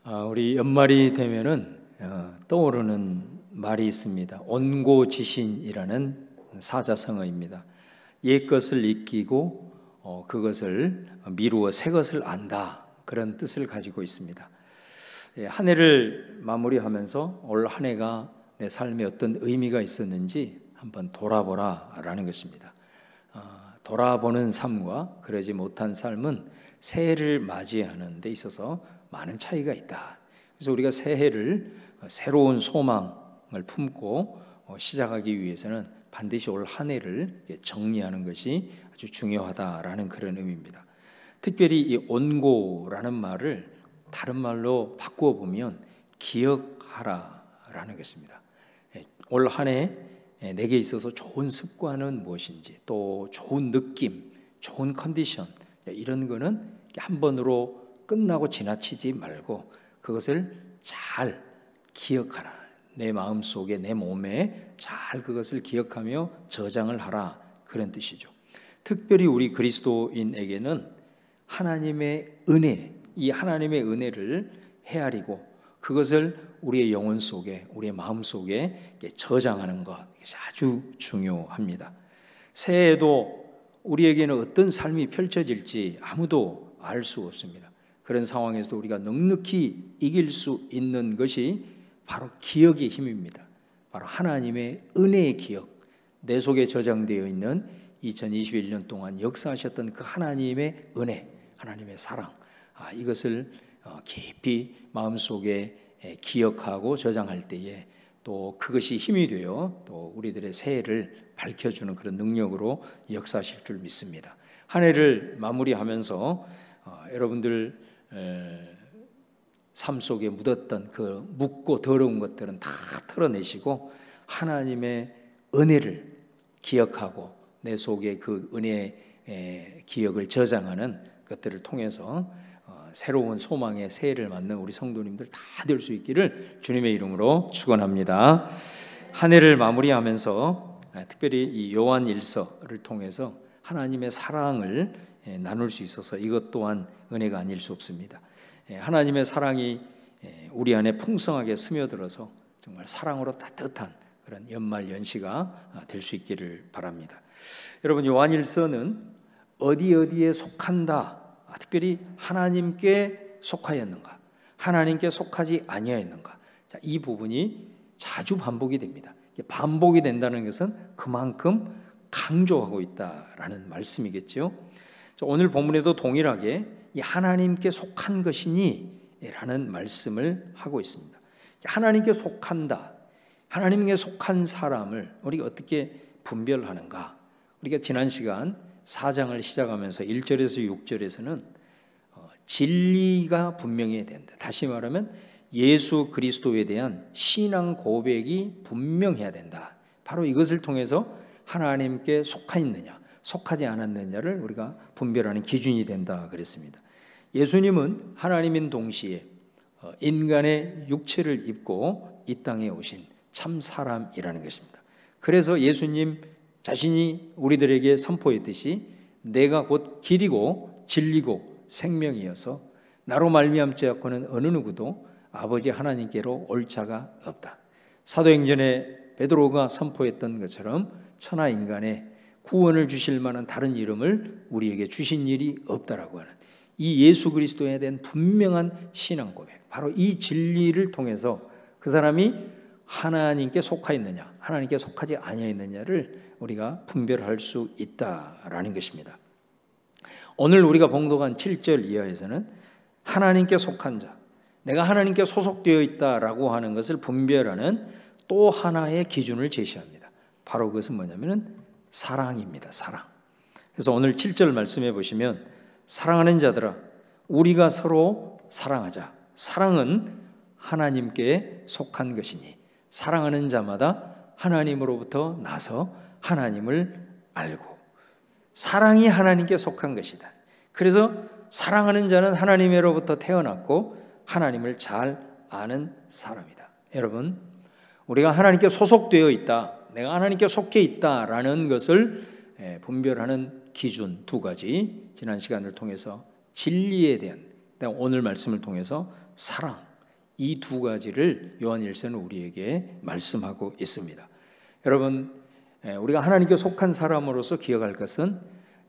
우리 연말이 되면은 떠오르는 말이 있습니다. 온고지신이라는 사자성어입니다. 옛 것을 잊기고 그것을 미루어 새 것을 안다, 그런 뜻을 가지고 있습니다. 한 해를 마무리하면서 올 한 해가 내 삶에 어떤 의미가 있었는지 한번 돌아보라 라는 것입니다. 돌아보는 삶과 그러지 못한 삶은 새해를 맞이하는 데 있어서 많은 차이가 있다. 그래서 우리가 새해를 새로운 소망을 품고 시작하기 위해서는 반드시 올 한 해를 정리하는 것이 아주 중요하다라는 그런 의미입니다. 특별히 이 온고라는 말을 다른 말로 바꾸어 보면 기억하라라는 것입니다. 올 한 해 내게 있어서 좋은 습관은 무엇인지, 또 좋은 느낌, 좋은 컨디션, 이런 거는 한 번으로 끝나고 지나치지 말고 그것을 잘 기억하라. 내 마음속에, 내 몸에 잘 그것을 기억하며 저장을 하라, 그런 뜻이죠. 특별히 우리 그리스도인에게는 하나님의 은혜, 이 하나님의 은혜를 헤아리고 그것을 우리의 영혼 속에, 우리의 마음 속에 저장하는 것, 이것이 아주 중요합니다. 새해에도 우리에게는 어떤 삶이 펼쳐질지 아무도 알 수 없습니다. 그런 상황에서 우리가 넉넉히 이길 수 있는 것이 바로 기억의 힘입니다. 바로 하나님의 은혜의 기억, 내 속에 저장되어 있는 2021년 동안 역사하셨던 그 하나님의 은혜, 하나님의 사랑, 이것을 깊이 마음속에 기억하고 저장할 때에 또 그것이 힘이 되어 또 우리들의 새해를 밝혀주는 그런 능력으로 역사하실 줄 믿습니다. 한 해를 마무리하면서 여러분들 삶 속에 묻었던 그 묻고 더러운 것들은 다 털어내시고 하나님의 은혜를 기억하고 내 속에 그 은혜의 기억을 저장하는 것들을 통해서 새로운 소망의 새해를 맞는 우리 성도님들 다 될 수 있기를 주님의 이름으로 축원합니다. 한 해를 마무리하면서 특별히 이 요한일서를 통해서 하나님의 사랑을 나눌 수 있어서 이것 또한 은혜가 아닐 수 없습니다. 하나님의 사랑이 우리 안에 풍성하게 스며들어서 정말 사랑으로 따뜻한 그런 연말 연시가 될 수 있기를 바랍니다. 여러분, 요한일서는 어디에 속한다, 특별히 하나님께 속하였는가, 하나님께 속하지 아니하였는가, 이 부분이 자주 반복이 됩니다. 반복이 된다는 것은 그만큼 강조하고 있다라는 말씀이겠죠. 오늘 본문에도 동일하게 이 하나님께 속한 것이니 라는 말씀을 하고 있습니다. 하나님께 속한다, 하나님께 속한 사람을 우리가 어떻게 분별하는가. 우리가 지난 시간 4장을 시작하면서 1절에서 6절에서는 진리가 분명해야 된다. 다시 말하면 예수 그리스도에 대한 신앙 고백이 분명해야 된다. 바로 이것을 통해서 하나님께 속하였느냐, 속하지 않았느냐를 우리가 분별하는 기준이 된다 그랬습니다. 예수님은 하나님인 동시에 인간의 육체를 입고 이 땅에 오신 참 사람이라는 것입니다. 그래서 예수님 자신이 우리들에게 선포했듯이 내가 곧 길이고 진리고 생명이어서 나로 말미암지 않고는 어느 누구도 아버지 하나님께로 올 자가 없다. 사도행전에 베드로가 선포했던 것처럼 천하 인간에 구원을 주실 만한 다른 이름을 우리에게 주신 일이 없다라고 하는 이 예수 그리스도에 대한 분명한 신앙 고백, 바로 이 진리를 통해서 그 사람이 하나님께 속하였느냐, 하나님께 속하지 아니하였느냐를 우리가 분별할 수 있다라는 것입니다. 오늘 우리가 봉독한 7절 이하에서는 하나님께 속한 자, 내가 하나님께 소속되어 있다라고 하는 것을 분별하는 또 하나의 기준을 제시합니다. 바로 그것은 뭐냐면은 사랑입니다. 사랑. 그래서 오늘 7절 말씀해 보시면 사랑하는 자들아 우리가 서로 사랑하자. 사랑은 하나님께 속한 것이니 사랑하는 자마다 하나님으로부터 나서 하나님을 알고, 사랑이 하나님께 속한 것이다. 그래서 사랑하는 자는 하나님으로부터 태어났고 하나님을 잘 아는 사람이다. 여러분, 우리가 하나님께 소속되어 있다, 내가 하나님께 속해 있다라는 것을 분별하는 기준 두 가지, 지난 시간을 통해서 진리에 대한, 오늘 말씀을 통해서 사랑, 이 두 가지를 요한일서는 우리에게 말씀하고 있습니다. 여러분, 우리가 하나님께 속한 사람으로서 기억할 것은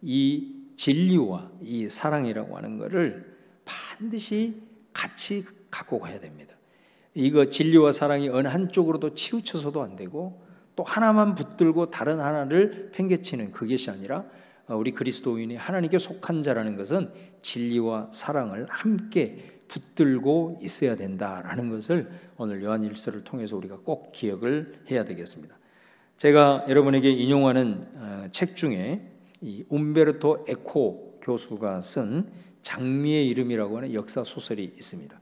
이 진리와 이 사랑이라고 하는 것을 반드시 같이 갖고 가야 됩니다. 이거 진리와 사랑이 어느 한쪽으로도 치우쳐서도 안 되고 또 하나만 붙들고 다른 하나를 팽개치는 그것이 아니라 우리 그리스도인이 하나님께 속한 자라는 것은 진리와 사랑을 함께 붙들고 있어야 된다라는 것을 오늘 요한일서를 통해서 우리가 꼭 기억을 해야 되겠습니다. 제가 여러분에게 인용하는 책 중에 이 움베르토 에코 교수가 쓴 장미의 이름이라고 하는 역사 소설이 있습니다.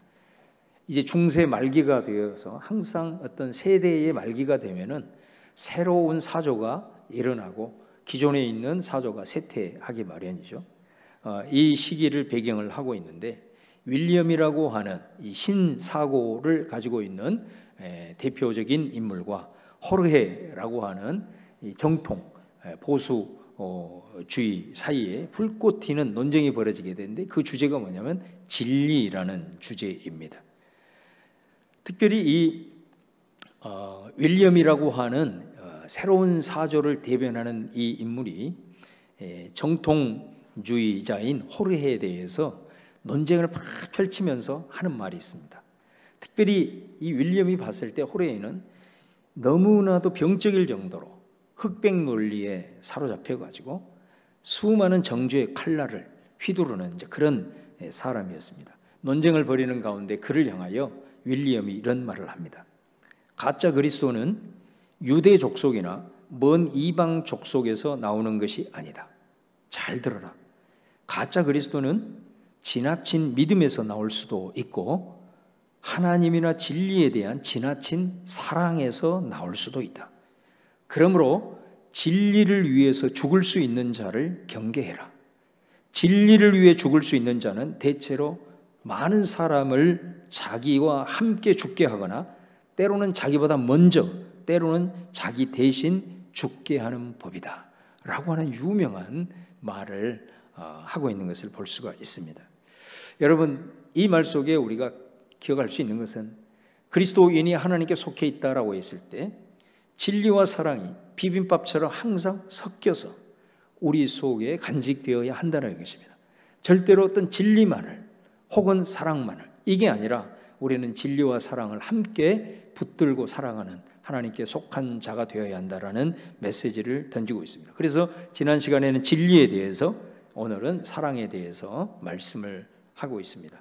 이제 중세 말기가 되어서 항상 어떤 세대의 말기가 되면은 새로운 사조가 일어나고 기존에 있는 사조가 쇠퇴하기 마련이죠. 이 시기를 배경을 하고 있는데 윌리엄이라고 하는 이 신사고를 가지고 있는 대표적인 인물과 호르헤라고 하는 이 정통 보수주의 사이에 불꽃 튀는 논쟁이 벌어지게 되는데 그 주제가 뭐냐면 진리라는 주제입니다. 특별히 이 윌리엄이라고 하는 새로운 사조를 대변하는 이 인물이 정통주의자인 호르헤에 대해서 논쟁을 막 펼치면서 하는 말이 있습니다. 특별히 이 윌리엄이 봤을 때 호르헤는 너무나도 병적일 정도로 흑백 논리에 사로잡혀가지고 수많은 정죄의 칼날을 휘두르는 그런 사람이었습니다. 논쟁을 벌이는 가운데 그를 향하여 윌리엄이 이런 말을 합니다. 가짜 그리스도는 유대 족속이나 먼 이방 족속에서 나오는 것이 아니다. 잘 들어라. 가짜 그리스도는 지나친 믿음에서 나올 수도 있고 하나님이나 진리에 대한 지나친 사랑에서 나올 수도 있다. 그러므로 진리를 위해서 죽을 수 있는 자를 경계해라. 진리를 위해 죽을 수 있는 자는 대체로 많은 사람을 자기와 함께 죽게 하거나 때로는 자기보다 먼저, 때로는 자기 대신 죽게 하는 법이다 라고 하는 유명한 말을 하고 있는 것을 볼 수가 있습니다. 여러분, 이 말 속에 우리가 기억할 수 있는 것은 그리스도인이 하나님께 속해 있다라고 했을 때 진리와 사랑이 비빔밥처럼 항상 섞여서 우리 속에 간직되어야 한다는 것입니다. 절대로 어떤 진리만을 혹은 사랑만을 이게 아니라 우리는 진리와 사랑을 함께 붙들고 살아가는 하나님께 속한 자가 되어야 한다라는 메시지를 던지고 있습니다. 그래서 지난 시간에는 진리에 대해서, 오늘은 사랑에 대해서 말씀을 하고 있습니다.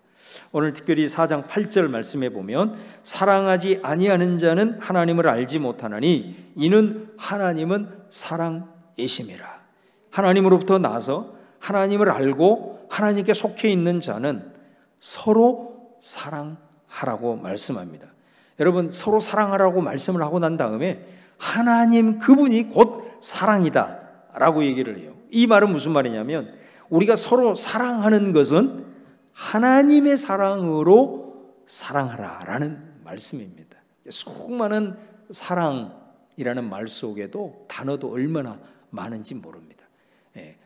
오늘 특별히 4장 8절 말씀에 보면 사랑하지 아니하는 자는 하나님을 알지 못하나니 이는 하나님은 사랑이심이라. 하나님으로부터 나서 하나님을 알고 하나님께 속해 있는 자는 서로 사랑하라고 말씀합니다. 여러분, 서로 사랑하라고 말씀을 하고 난 다음에 하나님 그분이 곧 사랑이다 라고 얘기를 해요. 이 말은 무슨 말이냐면 우리가 서로 사랑하는 것은 하나님의 사랑으로 사랑하라라는 말씀입니다. 수많은 사랑이라는 말 속에도 단어도 얼마나 많은지 모릅니다.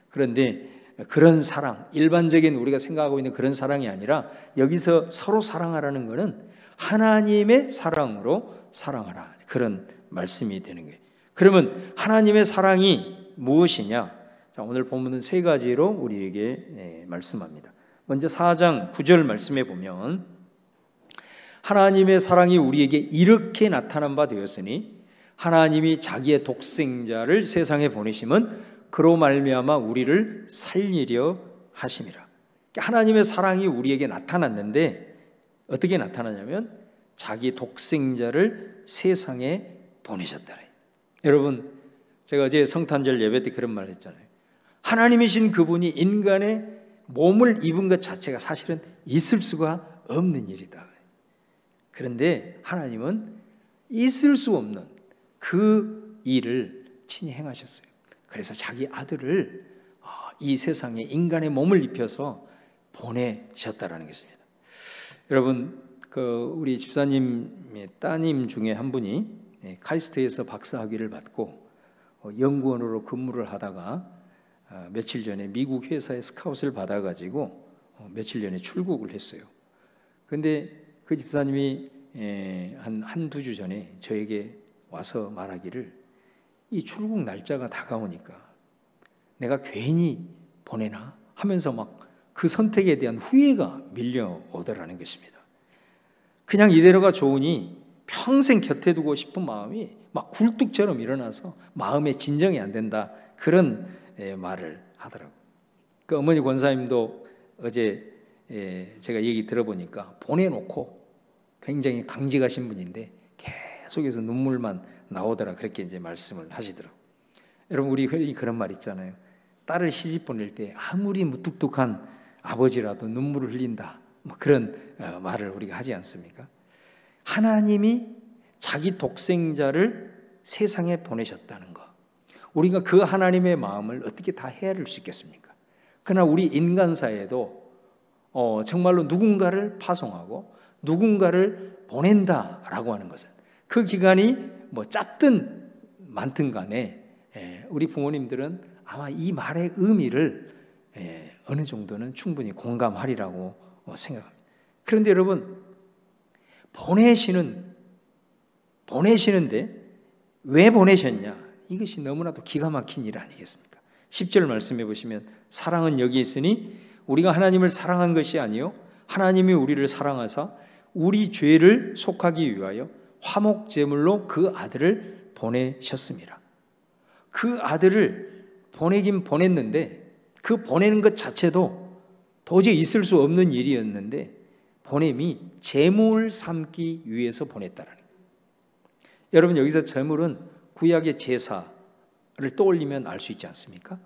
그런데 그런 사랑, 일반적인 우리가 생각하고 있는 그런 사랑이 아니라 여기서 서로 사랑하라는 것은 하나님의 사랑으로 사랑하라, 그런 말씀이 되는 거예요. 그러면 하나님의 사랑이 무엇이냐? 자, 오늘 본문은 세 가지로 우리에게 말씀합니다. 먼저 4장 9절 말씀에 보면 하나님의 사랑이 우리에게 이렇게 나타난 바 되었으니 하나님이 자기의 독생자를 세상에 보내심은 그로 말미암아 우리를 살리려 하심이라. 하나님의 사랑이 우리에게 나타났는데 어떻게 나타나냐면 자기 독생자를 세상에 보내셨다. 여러분, 제가 어제 성탄절 예배 때 그런 말 했잖아요. 하나님이신 그분이 인간의 몸을 입은 것 자체가 사실은 있을 수가 없는 일이다. 그런데 하나님은 있을 수 없는 그 일을 친히 행하셨어요. 그래서 자기 아들을 이 세상에 인간의 몸을 입혀서 보내셨다라는 것입니다. 여러분, 우리 집사님의 따님 중에 한 분이 카이스트에서 박사학위를 받고 연구원으로 근무를 하다가 며칠 전에 미국 회사에 스카웃을 받아가지고 며칠 전에 출국을 했어요. 그런데 그 집사님이 한두 주 전에 저에게 와서 말하기를, 이 출국 날짜가 다가오니까 내가 괜히 보내나 하면서 막 그 선택에 대한 후회가 밀려오더라는 것입니다. 그냥 이대로가 좋으니 평생 곁에 두고 싶은 마음이 막 굴뚝처럼 일어나서 마음에 진정이 안 된다, 그런 말을 하더라고요. 그 어머니 권사님도 어제 제가 얘기 들어보니까 보내놓고 굉장히 강직하신 분인데 계속해서 눈물만 나오더라, 그렇게 이제 말씀을 하시더라고요. 여러분, 우리 그런 말 있잖아요. 딸을 시집 보낼 때 아무리 무뚝뚝한 아버지라도 눈물을 흘린다, 뭐 그런 말을 우리가 하지 않습니까? 하나님이 자기 독생자를 세상에 보내셨다는 것, 우리가 그 하나님의 마음을 어떻게 다 헤아릴 수 있겠습니까? 그러나 우리 인간사에도 정말로 누군가를 파송하고 누군가를 보낸다라고 하는 것은, 그 기간이 뭐 짧든 많든 간에 우리 부모님들은 아마 이 말의 의미를 어느 정도는 충분히 공감하리라고 생각합니다. 그런데 여러분, 보내시는데 왜 보내셨냐? 이것이 너무나도 기가 막힌 일 아니겠습니까? 10절 말씀해 보시면, 사랑은 여기 있으니 우리가 하나님을 사랑한 것이 아니요 하나님이 우리를 사랑하사 우리 죄를 속하기 위하여 화목제물로 그 아들을 보내셨습니다. 그 아들을 보내긴 보냈는데 그 보내는 것 자체도 도저히 있을 수 없는 일이었는데 보냄이 제물 삼기 위해서 보냈다는 거예요. 여러분, 여기서 제물은 구약의 제사를 떠올리면 알 수 있지 않습니까?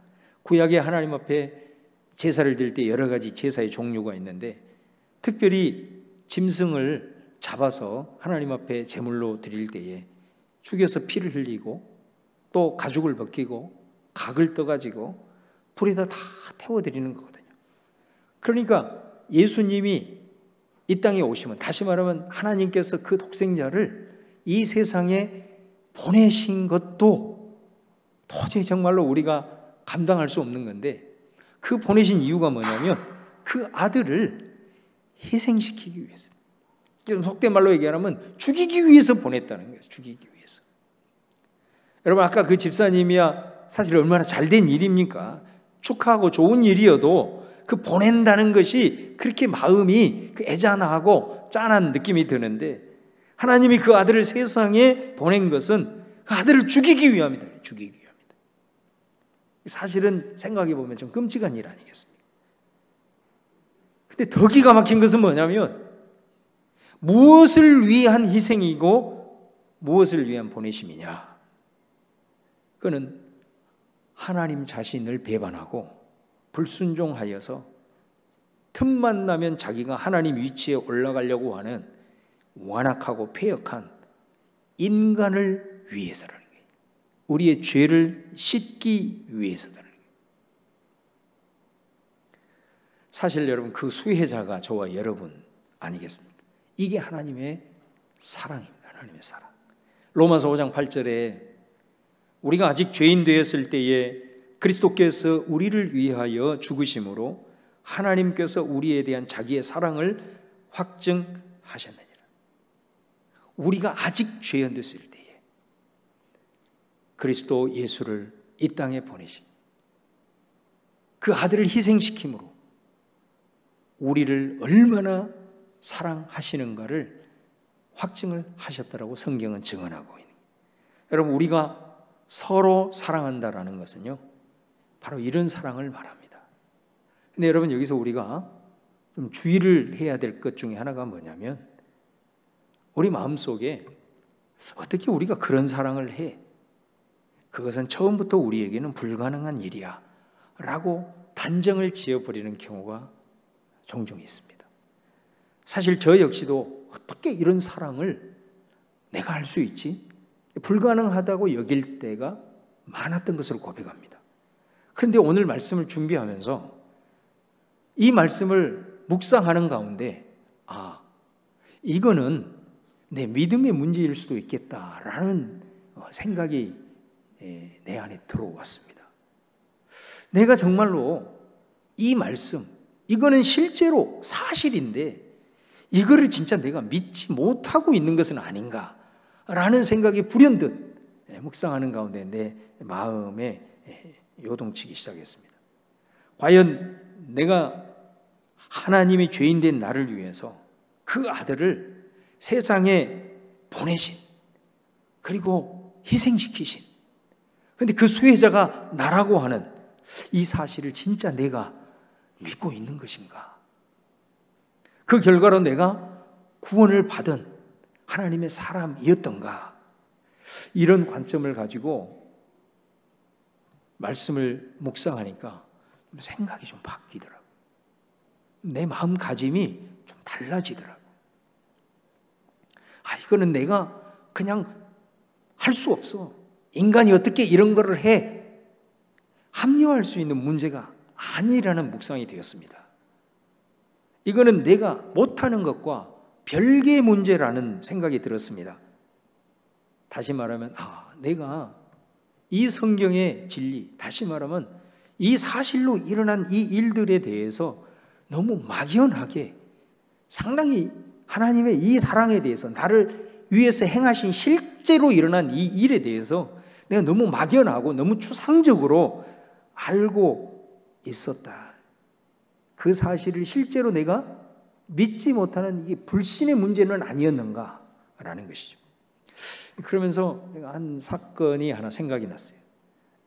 구약에 하나님 앞에 제사를 드릴 때 여러 가지 제사의 종류가 있는데, 특별히 짐승을 잡아서 하나님 앞에 제물로 드릴 때에 죽여서 피를 흘리고 또 가죽을 벗기고 각을 떠가지고 불에다 다 태워드리는 거거든요. 그러니까 예수님이 이 땅에 오시면, 다시 말하면 하나님께서 그 독생자를 이 세상에 보내신 것도 도저히 정말로 우리가 감당할 수 없는 건데, 그 보내신 이유가 뭐냐면 그 아들을 희생시키기 위해서, 속된 말로 얘기하면 죽이기 위해서 보냈다는 거예요. 죽이기 위해서. 여러분, 아까 그 집사님이야 사실 얼마나 잘된 일입니까? 축하하고 좋은 일이어도 그 보낸다는 것이 그렇게 마음이 애잔하고 짠한 느낌이 드는데, 하나님이 그 아들을 세상에 보낸 것은 그 아들을 죽이기 위함이다. 죽이기 위함이다. 사실은 생각해 보면 좀 끔찍한 일 아니겠습니까? 근데 더 기가 막힌 것은 뭐냐면, 무엇을 위한 희생이고 무엇을 위한 보내심이냐? 그는 하나님 자신을 배반하고 불순종하여서 틈만 나면 자기가 하나님 위치에 올라가려고 하는 완악하고 패역한 인간을 위해서라는 거예요. 우리의 죄를 씻기 위해서라는 거예요. 사실 여러분, 그 수혜자가 저와 여러분 아니겠습니까? 이게 하나님의 사랑입니다. 하나님의 사랑. 로마서 5장 8절에 우리가 아직 죄인 되었을 때에 그리스도께서 우리를 위하여 죽으심으로 하나님께서 우리에 대한 자기의 사랑을 확증하셨느니라. 우리가 아직 죄인 됐을 때에 그리스도 예수를 이 땅에 보내신 그 아들을 희생시킴으로 우리를 얼마나 사랑하시는가를 확증을 하셨다라고 성경은 증언하고 있는 거예요. 여러분, 우리가 서로 사랑한다라는 것은요, 바로 이런 사랑을 말합니다. 근데 여러분, 여기서 우리가 좀 주의를 해야 될 것 중에 하나가 뭐냐면, 우리 마음속에 어떻게 우리가 그런 사랑을 해? 그것은 처음부터 우리에게는 불가능한 일이야 라고 단정을 지어버리는 경우가 종종 있습니다. 사실 저 역시도 어떻게 이런 사랑을 내가 할 수 있지? 불가능하다고 여길 때가 많았던 것으로 고백합니다. 그런데 오늘 말씀을 준비하면서 이 말씀을 묵상하는 가운데, 이거는 내 믿음의 문제일 수도 있겠다라는 생각이 내 안에 들어왔습니다. 내가 정말로 이 말씀, 이거는 실제로 사실인데 이거를 진짜 내가 믿지 못하고 있는 것은 아닌가라는 생각이 불현듯 묵상하는 가운데 내 마음에 요동치기 시작했습니다. 과연 내가 하나님이 죄인된 나를 위해서 그 아들을 세상에 보내신, 그리고 희생시키신, 그런데 그 수혜자가 나라고 하는 이 사실을 진짜 내가 믿고 있는 것인가? 그 결과로 내가 구원을 받은 하나님의 사람이었던가? 이런 관점을 가지고 말씀을 묵상하니까 생각이 좀 바뀌더라고요. 내 마음가짐이 좀 달라지더라고요. 이거는 내가 그냥 할 수 없어. 인간이 어떻게 이런 거를 해? 합리화할 수 있는 문제가 아니라는 묵상이 되었습니다. 이거는 내가 못하는 것과 별개의 문제라는 생각이 들었습니다. 다시 말하면 내가 이 성경의 진리, 다시 말하면 이 사실로 일어난 이 일들에 대해서 너무 막연하게, 상당히 하나님의 이 사랑에 대해서, 나를 위해서 행하신 실제로 일어난 이 일에 대해서 내가 너무 막연하고 너무 추상적으로 알고 있었다. 그 사실을 실제로 내가 믿지 못하는 이게 불신의 문제는 아니었는가라는 것이죠. 그러면서 내가 한 사건이 하나 생각이 났어요.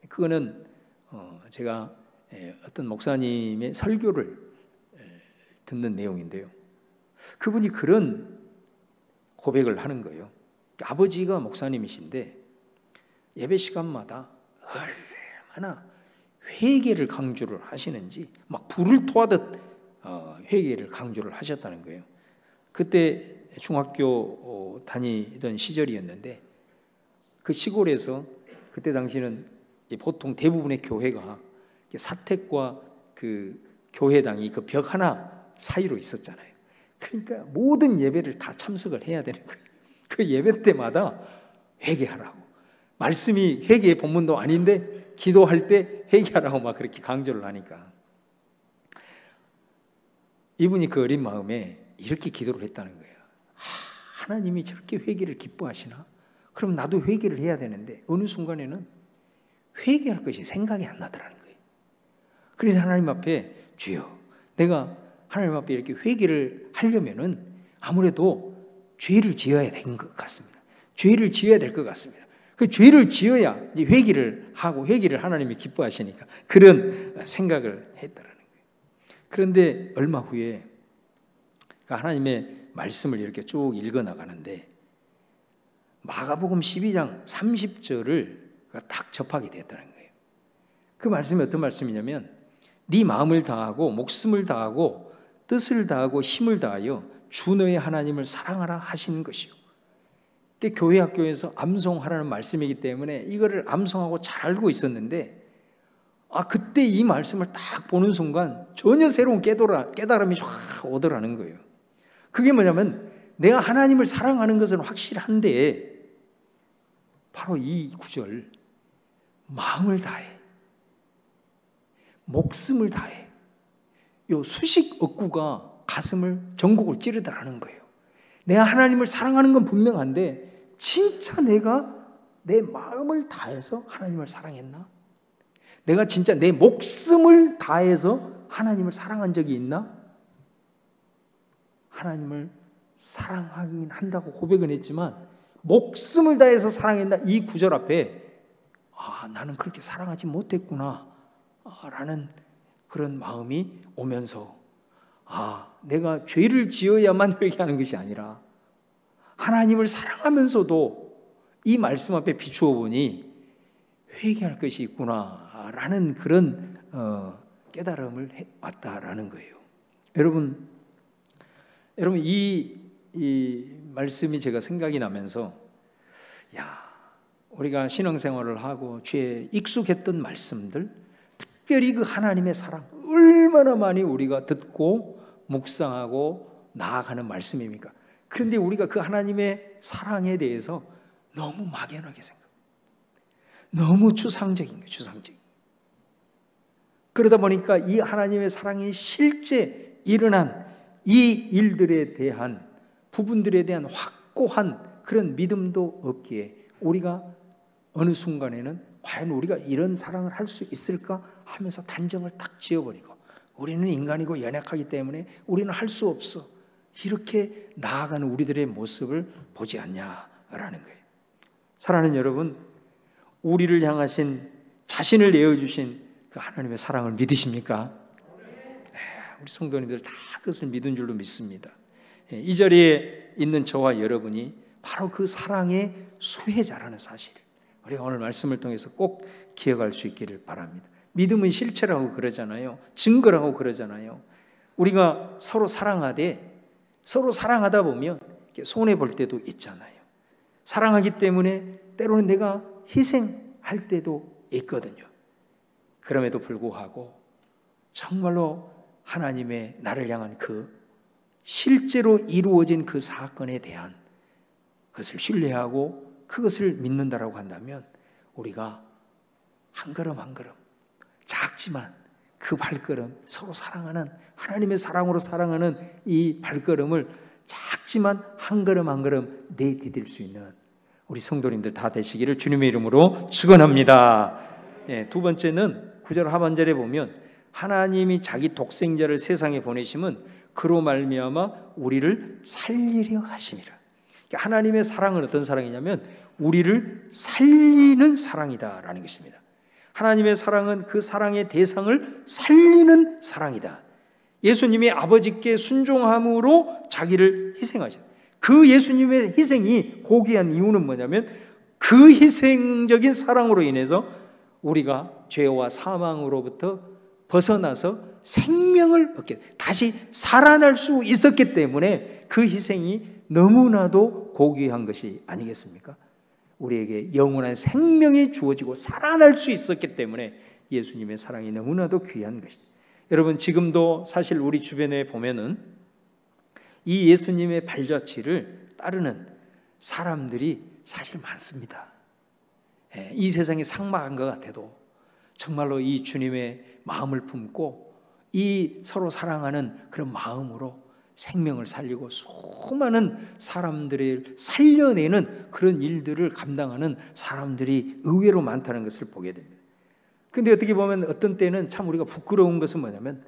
그거는 제가 어떤 목사님의 설교를 듣는 내용인데요. 그분이 그런 고백을 하는 거예요. 아버지가 목사님이신데 예배 시간마다 얼마나 회개를 강조를 하시는지 막 불을 토하듯 회개를 강조를 하셨다는 거예요. 그때 중학교 다니던 시절이었는데 그 시골에서 그때 당시는 보통 대부분의 교회가 사택과 그 교회당이 그 벽 하나 사이로 있었잖아요. 그러니까 모든 예배를 다 참석을 해야 되는 거예요. 그 예배 때마다 회개하라고. 말씀이 회개의 본문도 아닌데 기도할 때 회개하라고 막 그렇게 강조를 하니까 이분이 그 어린 마음에 이렇게 기도를 했다는 거예요. 하나님이 저렇게 회개를 기뻐하시나? 그럼 나도 회개를 해야 되는데 어느 순간에는 회개할 것이 생각이 안 나더라는 거예요. 그래서 하나님 앞에 주여, 내가 하나님 앞에 이렇게 회개를 하려면은 아무래도 죄를 지어야 되는 것 같습니다. 죄를 지어야 될 것 같습니다. 그 죄를 지어야 이제 회개를 하고 회개를 하나님이 기뻐하시니까 그런 생각을 했다라는 거예요. 그런데 얼마 후에 하나님의 말씀을 이렇게 쭉 읽어 나가는데 마가복음 12장 30절을 딱 접하게 됐다는 거예요. 그 말씀이 어떤 말씀이냐면 네 마음을 다하고 목숨을 다하고 뜻을 다하고 힘을 다하여 주 너의 하나님을 사랑하라 하시는 것이요. 교회 학교에서 암송하라는 말씀이기 때문에 이거를 암송하고 잘 알고 있었는데 그때 이 말씀을 딱 보는 순간 전혀 새로운 깨달음이 확 오더라는 거예요. 그게 뭐냐면 내가 하나님을 사랑하는 것은 확실한데 바로 이 구절, 마음을 다해, 목숨을 다해, 요 수식 어구가 가슴을 전곡을 찌르더라는 거예요. 내가 하나님을 사랑하는 건 분명한데 진짜 내가 내 마음을 다해서 하나님을 사랑했나? 내가 진짜 내 목숨을 다해서 하나님을 사랑한 적이 있나? 하나님을 사랑하긴 한다고 고백은 했지만 목숨을 다해서 사랑했나? 이 구절 앞에 나는 그렇게 사랑하지 못했구나 라는 그런 마음이 오면서 내가 죄를 지어야만 회개하는 것이 아니라 하나님을 사랑하면서도 이 말씀 앞에 비추어 보니 회개할 것이 있구나라는 그런 깨달음을 왔다라는 거예요. 여러분 이 말씀이 제가 생각이 나면서 우리가 신앙생활을 하고 죄에 익숙했던 말씀들, 특별히 그 하나님의 사랑 얼마나 많이 우리가 듣고 묵상하고 나아가는 말씀입니까? 그런데 우리가 그 하나님의 사랑에 대해서 너무 막연하게 생각합니다. 너무 추상적인 거예요. 추상적인. 그러다 보니까 이 하나님의 사랑이 실제 일어난 이 일들에 대한 부분들에 대한 확고한 그런 믿음도 없기에 우리가 어느 순간에는 과연 우리가 이런 사랑을 할 수 있을까 하면서 단정을 딱 지어버리고 우리는 인간이고 연약하기 때문에 우리는 할 수 없어, 이렇게 나아가는 우리들의 모습을 보지 않냐라는 거예요. 사랑하는 여러분, 우리를 향하신, 자신을 내어주신 그 하나님의 사랑을 믿으십니까? 우리 성도님들 다 그것을 믿은 줄로 믿습니다. 이 자리에 있는 저와 여러분이 바로 그 사랑의 수혜자라는 사실, 우리가 오늘 말씀을 통해서 꼭 기억할 수 있기를 바랍니다. 믿음은 실체라고 그러잖아요. 증거라고 그러잖아요. 우리가 서로 사랑하다 보면 손해 볼 때도 있잖아요. 사랑하기 때문에 때로는 내가 희생할 때도 있거든요. 그럼에도 불구하고 정말로 하나님의 나를 향한 그 실제로 이루어진 그 사건에 대한 그것을 신뢰하고 그것을 믿는다라고 한다면 우리가 한 걸음 한 걸음, 작지만 그 발걸음, 서로 사랑하는, 하나님의 사랑으로 사랑하는 이 발걸음을 작지만 한 걸음 한 걸음 내디딜 수 있는 우리 성도님들 다 되시기를 주님의 이름으로 축원합니다. 두 번째는 9절 하반절에 보면 하나님이 자기 독생자를 세상에 보내심은 그로 말미암아 우리를 살리려 하심이라. 그러니까 하나님의 사랑은 어떤 사랑이냐면 우리를 살리는 사랑이다라는 것입니다. 하나님의 사랑은 그 사랑의 대상을 살리는 사랑이다. 예수님이 아버지께 순종함으로 자기를 희생하셨어요. 그 예수님의 희생이 고귀한 이유는 뭐냐면 그 희생적인 사랑으로 인해서 우리가 죄와 사망으로부터 벗어나서 생명을 얻게, 다시 살아날 수 있었기 때문에 그 희생이 너무나도 고귀한 것이 아니겠습니까? 우리에게 영원한 생명이 주어지고 살아날 수 있었기 때문에 예수님의 사랑이 너무나도 귀한 것입니다. 여러분, 지금도 사실 우리 주변에 보면은 이 예수님의 발자취를 따르는 사람들이 사실 많습니다. 이 세상이 삭막한 것 같아도 정말로 이 주님의 마음을 품고 이 서로 사랑하는 그런 마음으로 생명을 살리고 수많은 사람들을 살려내는 그런 일들을 감당하는 사람들이 의외로 많다는 것을 보게 됩니다. 그런데 어떻게 보면 어떤 때는 참 우리가 부끄러운 것은 뭐냐면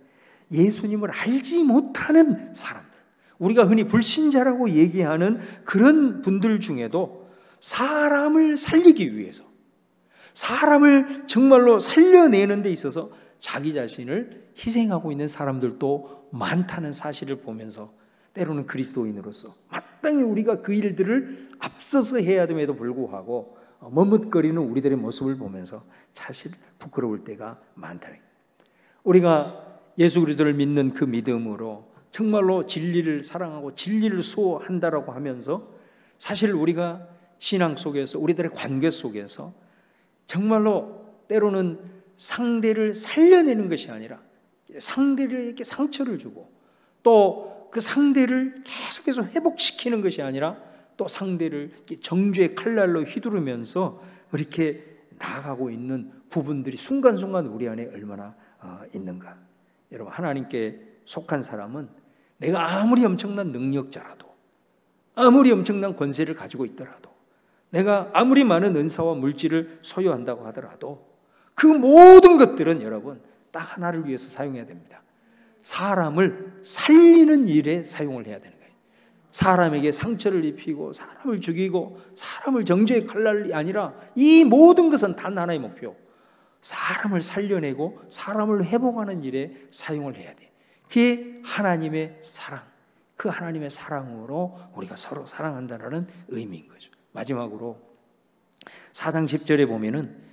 예수님을 알지 못하는 사람들, 우리가 흔히 불신자라고 얘기하는 그런 분들 중에도 사람을 살리기 위해서, 사람을 정말로 살려내는 데 있어서 자기 자신을 희생하고 있는 사람들도 많다는 사실을 보면서 때로는 그리스도인으로서 마땅히 우리가 그 일들을 앞서서 해야 됨에도 불구하고 머뭇거리는 우리들의 모습을 보면서 사실 부끄러울 때가 많다는 거예요. 우리가 예수 그리스도를 믿는 그 믿음으로 정말로 진리를 사랑하고 진리를 수호한다라고 하면서 사실 우리가 신앙 속에서, 우리들의 관계 속에서 정말로 때로는 상대를 살려내는 것이 아니라 상대에게 상처를 주고 또 그 상대를 계속해서 회복시키는 것이 아니라 또 상대를 정죄의 칼날로 휘두르면서 이렇게 나아가고 있는 부분들이 순간순간 우리 안에 얼마나 있는가. 여러분, 하나님께 속한 사람은 내가 아무리 엄청난 능력자라도, 아무리 엄청난 권세를 가지고 있더라도, 내가 아무리 많은 은사와 물질을 소유한다고 하더라도 그 모든 것들은 여러분 딱 하나를 위해서 사용해야 됩니다. 사람을 살리는 일에 사용을 해야 되는 거예요. 사람에게 상처를 입히고 사람을 죽이고 사람을 정죄의 칼날이 아니라 이 모든 것은 단 하나의 목표, 사람을 살려내고 사람을 회복하는 일에 사용을 해야 돼요. 그게 하나님의 사랑, 그 하나님의 사랑으로 우리가 서로 사랑한다는 의미인 거죠. 마지막으로 4장 10절에 보면은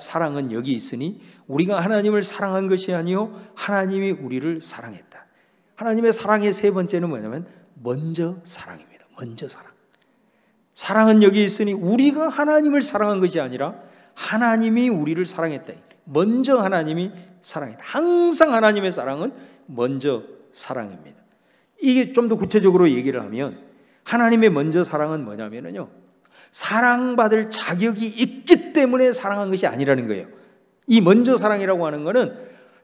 사랑은 여기 있으니 우리가 하나님을 사랑한 것이 아니요 하나님이 우리를 사랑했다. 하나님의 사랑의 세 번째는 뭐냐면 먼저 사랑입니다. 먼저 사랑. 사랑은 여기 있으니 우리가 하나님을 사랑한 것이 아니라 하나님이 우리를 사랑했다. 먼저 하나님이 사랑했다. 항상 하나님의 사랑은 먼저 사랑입니다. 이게 좀 더 구체적으로 얘기를 하면 하나님의 먼저 사랑은 뭐냐면요, 사랑받을 자격이 있기 때문에 사랑한 것이 아니라는 거예요. 이 먼저 사랑이라고 하는 것은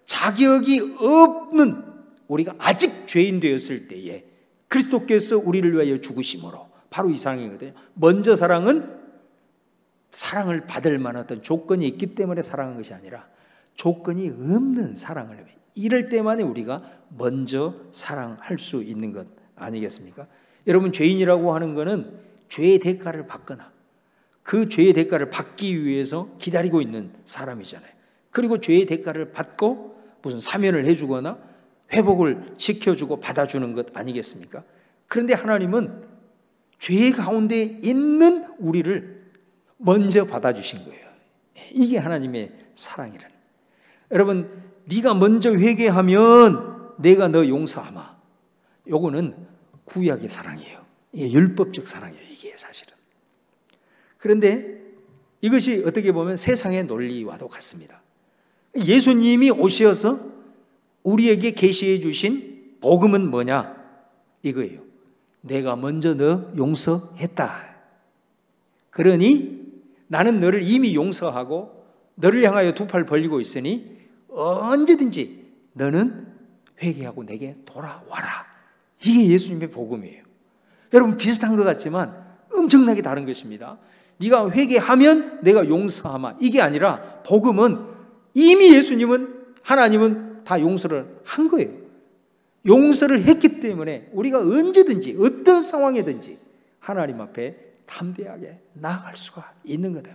자격이 없는, 우리가 아직 죄인 되었을 때에 그리스도께서 우리를 위하여 죽으심으로, 바로 이 사랑이거든요. 먼저 사랑은 사랑을 받을 만한 어떤 조건이 있기 때문에 사랑한 것이 아니라 조건이 없는 사랑을 위해, 이럴 때만에 우리가 먼저 사랑할 수 있는 것 아니겠습니까? 여러분, 죄인이라고 하는 것은 죄의 대가를 받거나 그 죄의 대가를 받기 위해서 기다리고 있는 사람이잖아요. 그리고 죄의 대가를 받고 무슨 사면을 해주거나 회복을 시켜주고 받아주는 것 아니겠습니까? 그런데 하나님은 죄 가운데 있는 우리를 먼저 받아주신 거예요. 이게 하나님의 사랑이라는. 여러분, 네가 먼저 회개하면 내가 너 용서하마. 요거는 구약의 사랑이에요. 율법적 사랑이에요, 이게 사실은. 그런데 이것이 어떻게 보면 세상의 논리와도 같습니다. 예수님이 오셔서 우리에게 계시해 주신 복음은 뭐냐? 이거예요. 내가 먼저 너 용서했다. 그러니 나는 너를 이미 용서하고 너를 향하여 두 팔 벌리고 있으니 언제든지 너는 회개하고 내게 돌아와라. 이게 예수님의 복음이에요. 여러분, 비슷한 것 같지만 엄청나게 다른 것입니다. 네가 회개하면 내가 용서하마, 이게 아니라 복음은 이미 예수님은, 하나님은 다 용서를 한 거예요. 용서를 했기 때문에 우리가 언제든지 어떤 상황이든지 하나님 앞에 담대하게 나아갈 수가 있는 거다.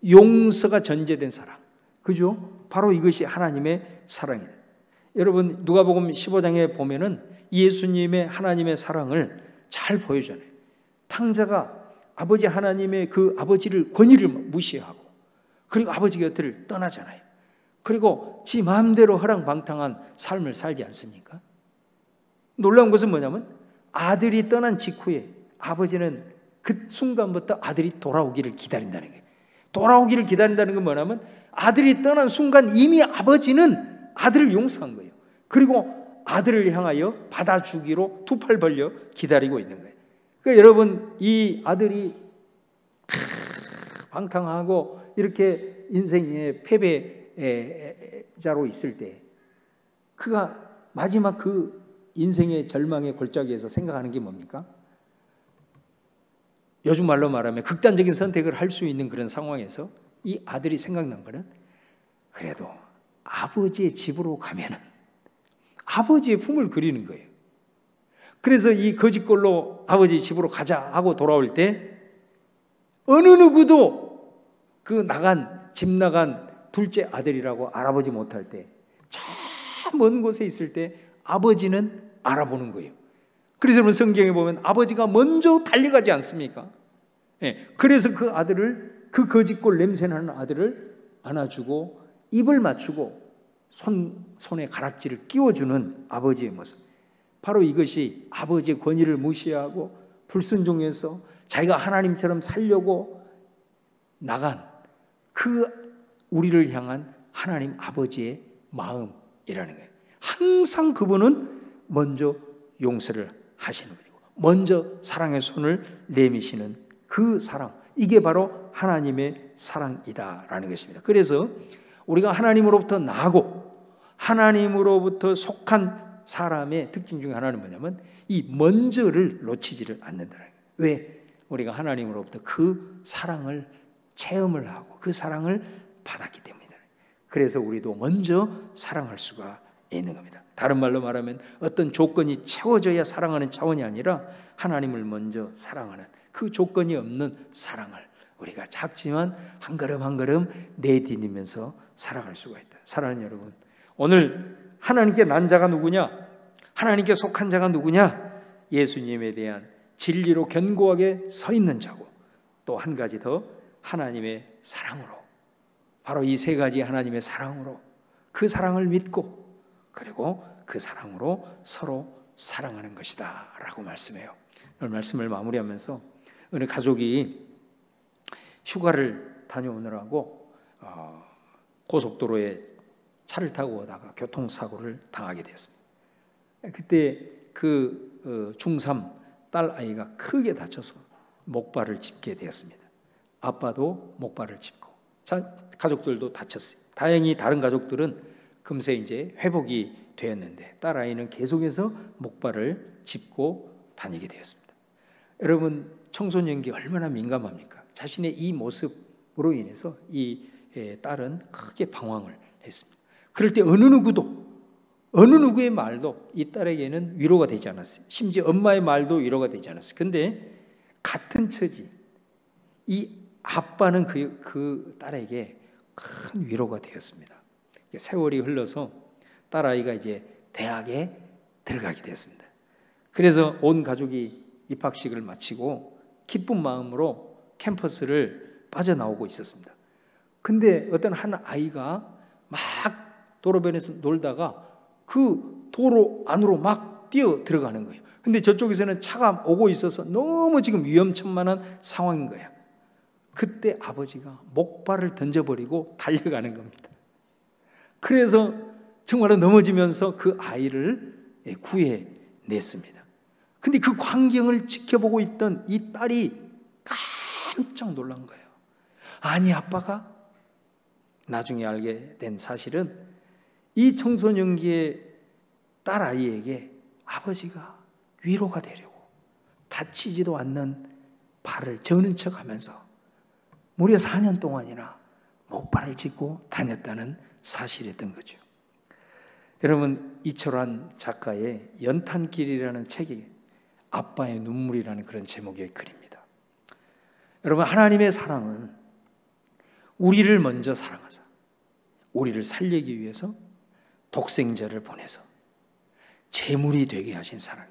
용서가 전제된 사랑, 그죠? 바로 이것이 하나님의 사랑이다. 여러분, 누가복음 15장에 보면은 예수님의 하나님의 사랑을 잘 보여주잖아요. 탕자가 아버지 하나님의 그 아버지를 권위를 무시하고 그리고 아버지 곁을 떠나잖아요. 그리고 지 마음대로 허랑방탕한 삶을 살지 않습니까? 놀라운 것은 뭐냐면 아들이 떠난 직후에 아버지는 그 순간부터 아들이 돌아오기를 기다린다는 거예요. 돌아오기를 기다린다는 건 뭐냐면 아들이 떠난 순간 이미 아버지는 아들을 용서한 거예요. 그리고 아들을 향하여 받아주기로 두 팔 벌려 기다리고 있는 거예요. 그러니까 여러분, 이 아들이 방탕하고 이렇게 인생의 패배자로 있을 때 그가 마지막 그 인생의 절망의 골짜기에서 생각하는 게 뭡니까? 요즘 말로 말하면 극단적인 선택을 할 수 있는 그런 상황에서 이 아들이 생각난 거는 그래도 아버지의 집으로 가면은 아버지의 품을 그리는 거예요. 그래서 이 거짓골로 아버지 집으로 가자 하고 돌아올 때 어느 누구도 그 집 나간 둘째 아들이라고 알아보지 못할 때, 저 먼 곳에 있을 때 아버지는 알아보는 거예요. 그래서 여러분, 성경에 보면 아버지가 먼저 달려가지 않습니까? 그래서 그 아들을, 그 거짓골 냄새나는 아들을 안아주고 입을 맞추고 손에 가락지를 끼워주는 아버지의 모습. 바로 이것이 아버지의 권위를 무시하고 불순종해서 자기가 하나님처럼 살려고 나간 그 우리를 향한 하나님 아버지의 마음이라는 거예요. 항상 그분은 먼저 용서를 하시는 분이고 먼저 사랑의 손을 내미시는 그 사랑, 이게 바로 하나님의 사랑이다라는 것입니다. 그래서 우리가 하나님으로부터 나고 하나님으로부터 속한 사람의 특징 중에 하나는 뭐냐면 이 먼저를 놓치지를 않는다는 거예요. 왜? 우리가 하나님으로부터 그 사랑을 체험을 하고 그 사랑을 받았기 때문이다. 그래서 우리도 먼저 사랑할 수가 있는 겁니다. 다른 말로 말하면 어떤 조건이 채워져야 사랑하는 차원이 아니라 하나님을 먼저 사랑하는 그 조건이 없는 사랑을 우리가 작지만 한 걸음 한 걸음 내디디면서 살아갈 수가 있다. 사랑하는 여러분, 오늘 하나님께 난 자가 누구냐? 하나님께 속한 자가 누구냐? 예수님에 대한 진리로 견고하게 서 있는 자고, 또 한 가지 더, 하나님의 사랑으로, 바로 이 세 가지 하나님의 사랑으로, 그 사랑을 믿고 그리고 그 사랑으로 서로 사랑하는 것이다 라고 말씀해요. 오늘 말씀을 마무리하면서 어느 가족이 휴가를 다녀오느라고 고속도로에 차를 타고 오다가 교통사고를 당하게 되었습니다. 그때 그 중3 딸 아이가 크게 다쳐서 목발을 짚게 되었습니다. 아빠도 목발을 짚고 가족들도 다쳤어요. 다행히 다른 가족들은 금세 이제 회복이 되었는데 딸아이는 계속해서 목발을 짚고 다니게 되었습니다. 여러분, 청소년기 얼마나 민감합니까? 자신의 이 모습으로 인해서 이 딸은 크게 방황을 했습니다. 그럴 때 어느 누구의 말도 이 딸에게는 위로가 되지 않았어요. 심지어 엄마의 말도 위로가 되지 않았어요. 근데 같은 처지, 이 아빠는 그 딸에게 큰 위로가 되었습니다. 세월이 흘러서 딸아이가 이제 대학에 들어가게 됐습니다. 그래서 온 가족이 입학식을 마치고 기쁜 마음으로 캠퍼스를 빠져나오고 있었습니다. 근데 어떤 한 아이가 막 도로변에서 놀다가 그 도로 안으로 막 뛰어 들어가는 거예요. 근데 저쪽에서는 차가 오고 있어서 너무 지금 위험천만한 상황인 거야. 그때 아버지가 목발을 던져버리고 달려가는 겁니다. 그래서 정말로 넘어지면서 그 아이를 구해냈습니다. 근데 그 광경을 지켜보고 있던 이 딸이 깜짝 놀란 거예요. 아니, 아빠가 나중에 알게 된 사실은 이 청소년기의 딸아이에게 아버지가 위로가 되려고 다치지도 않는 발을 저는 척하면서 무려 4년 동안이나 목발을 짚고 다녔다는 사실이었던 거죠. 여러분, 이철환 작가의 연탄길이라는 책이 아빠의 눈물이라는 그런 제목의 글입니다. 여러분, 하나님의 사랑은 우리를 먼저 사랑하사 우리를 살리기 위해서 독생자를 보내서 제물이 되게 하신 사랑,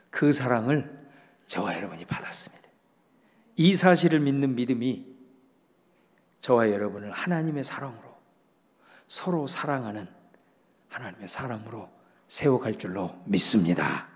그 사랑을 저와 여러분이 받았습니다. 이 사실을 믿는 믿음이 저와 여러분을 하나님의 사랑으로, 서로 사랑하는 하나님의 사람으로 세워갈 줄로 믿습니다.